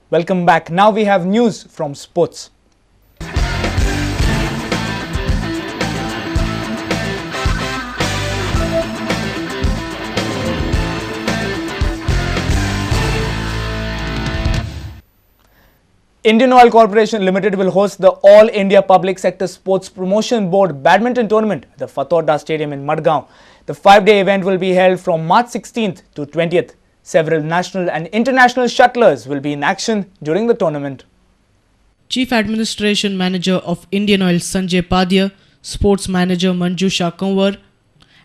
Welcome back. Now we have news from sports. Indian Oil Corporation Limited will host the All India Public Sector Sports Promotion Board Badminton Tournament at the Fatorda Stadium in Madgaon. The 5-day event will be held from March 16th to 20th. Several national and international shuttlers will be in action during the tournament. Chief Administration Manager of Indian Oil Sanjay Padya, Sports Manager Manjusha Kanwar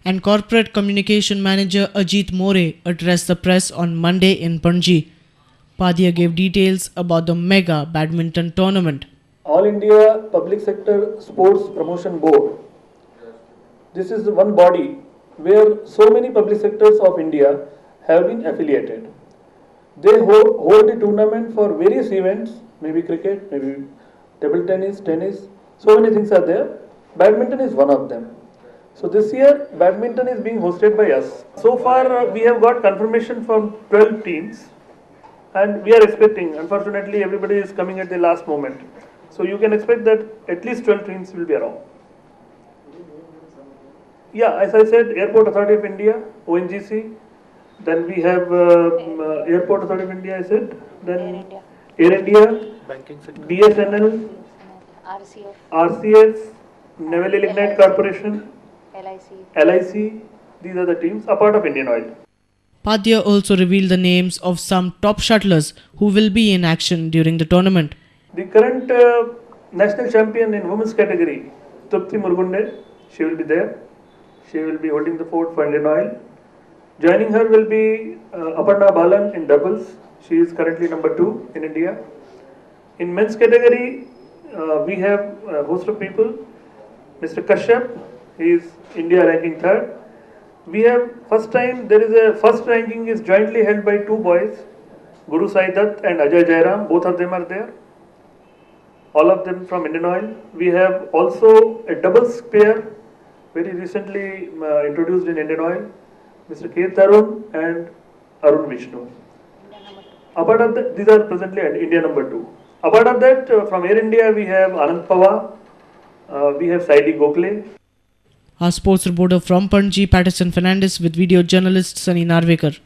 and Corporate Communication Manager Ajit More addressed the press on Monday in Panji. Padya gave details about the mega badminton tournament. All India Public Sector Sports Promotion Board. This is one body where so many public sectors of India have been affiliated. They hold the tournament for various events, maybe cricket, maybe table tennis, so many things are there. Badminton is one of them. So this year badminton is being hosted by us. So far we have got confirmation from 12 teams. And we are expecting, unfortunately everybody is coming at the last moment. So you can expect that at least 12 teams will be around. Yeah, as I said, Airport Authority of India, ONGC, then we have Airport Authority of India, I said, then Air India, BSNL, RCS, Naval Lignite Corporation, LIC, these are the teams, a part of Indian Oil. Padya also revealed the names of some top shuttlers who will be in action during the tournament. The current national champion in women's category, Trupti Murgunde, she will be there. She will be holding the fort for Indian Oil. Joining her will be Aparna Balan in doubles. She is currently number 2 in India. In men's category, we have a host of people. Mr. Kashyap, he is India ranking 3rd. We have first ranking is jointly held by 2 boys, Guru Sai Dutt and Ajay Jairam, both of them are there. All of them from Indian Oil. We have also a doubles pair, very recently introduced in Indian Oil, Mr. K. Tarun and Arun Vishnu. Apart of that, these are presently at India number 2. Apart of that, from Air India we have Anand Pawar, we have Saidi Gokhale. Our sports reporter from Panji, Patterson Fernandez, with video journalist Sunny Narvekar.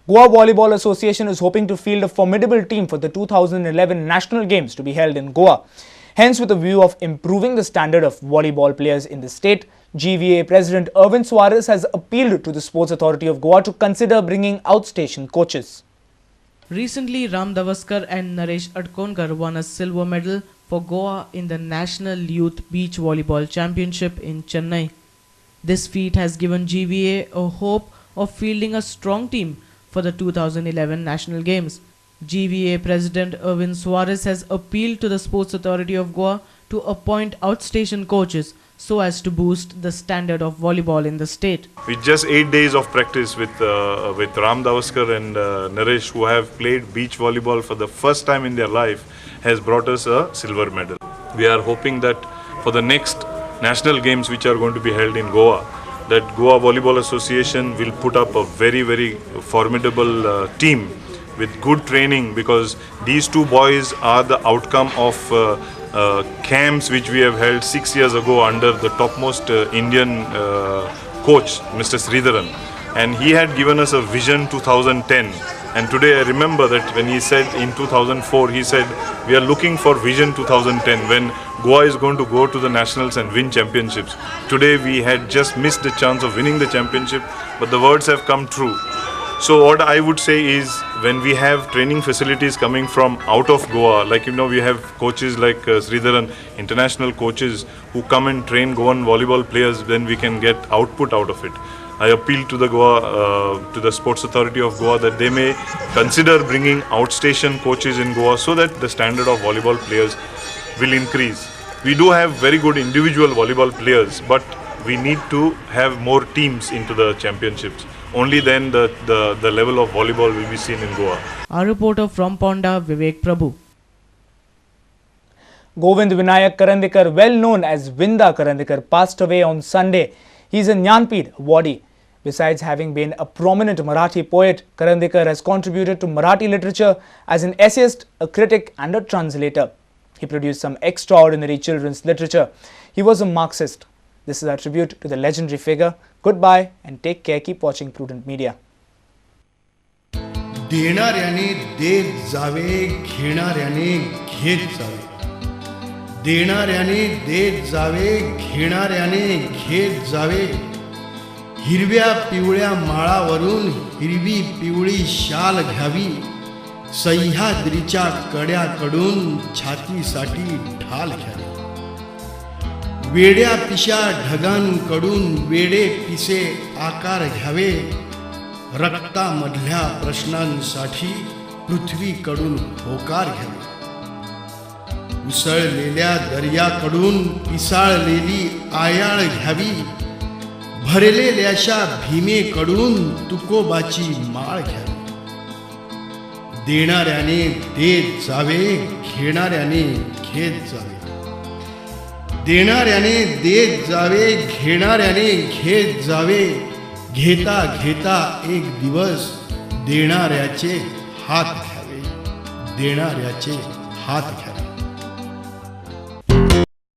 Goa Volleyball Association is hoping to field a formidable team for the 2011 National Games to be held in Goa. Hence, with a view of improving the standard of volleyball players in the state, GVA President Erwin Suarez has appealed to the Sports Authority of Goa to consider bringing outstation coaches. Recently, Ram Davaskar and Naresh Adkonkar won a silver medal for Goa in the National Youth Beach Volleyball Championship in Chennai. This feat has given GVA a hope of fielding a strong team for the 2011 National Games. GVA President Erwin Suarez has appealed to the Sports Authority of Goa to appoint outstation coaches so as to boost the standard of volleyball in the state. With just 8 days of practice with Ram Davaskar and Naresh, who have played beach volleyball for the first time in their life, has brought us a silver medal. We are hoping that for the next national games which are going to be held in Goa, that Goa Volleyball Association will put up a very formidable team with good training, because these 2 boys are the outcome of camps which we have held 6 years ago under the topmost Indian coach, Mr. Sridharan. And he had given us a vision 2010. And today I remember that when he said in 2004, he said, we are looking for vision 2010 when Goa is going to go to the nationals and win championships. Today we had just missed the chance of winning the championship, but the words have come true. So what I would say is, when we have training facilities coming from out of Goa, like we have coaches like Sridharan, international coaches who come and train Goan volleyball players, then we can get output out of it. I appeal to the to the Sports Authority of Goa that they may consider bringing outstation coaches in Goa so that the standard of volleyball players will increase. We do have very good individual volleyball players, but we need to have more teams into the championships. Only then the level of volleyball will be seen in Goa. Our reporter from Ponda, Vivek Prabhu. Govind Vinayak Karandikar, well known as Vinda Karandikar, passed away on Sunday. He is a Jnanpith awardee. Besides having been a prominent Marathi poet, Karandikar has contributed to Marathi literature as an essayist, a critic and a translator. He produced some extraordinary children's literature. He was a Marxist. This is a tribute to the legendary figure. Goodbye and take care. Keep watching Prudent Media. देणाऱ्याने देत जावे, घेणाऱ्याने घेत जावे. देणाऱ्याने देत जावे, घेणाऱ्याने घेत जावे. हिरव्या पिवळ्या माळावरून हिरवी पिवळी शाल घ्यावी. सह्याद्रीच्या कड्याकडून छातीसाठी ढाल घ्यावी. वेड्या पिशा ढगांकडून वेडे पिसे आकार घ्यावे. रक्तामधल्या प्रश्नांसाठी पृथ्वीकडून होकार घ्यावे. उसळलेल्या दर्याकडून पिसाळलेली आयाळ घ्यावी. भरलेल्याशा भीमेकडून तुकोबाची माळ घ्यावी. देणाऱ्याने देत जावे, घेणाऱ्याने घेत जावे. देणाऱ्याने देत जावे, घेणाऱ्याने घेत जावे. घेता घेता एक दिवस देणाऱ्याचे हात घ्यावे. देणाऱ्याचे हात घ्यावे.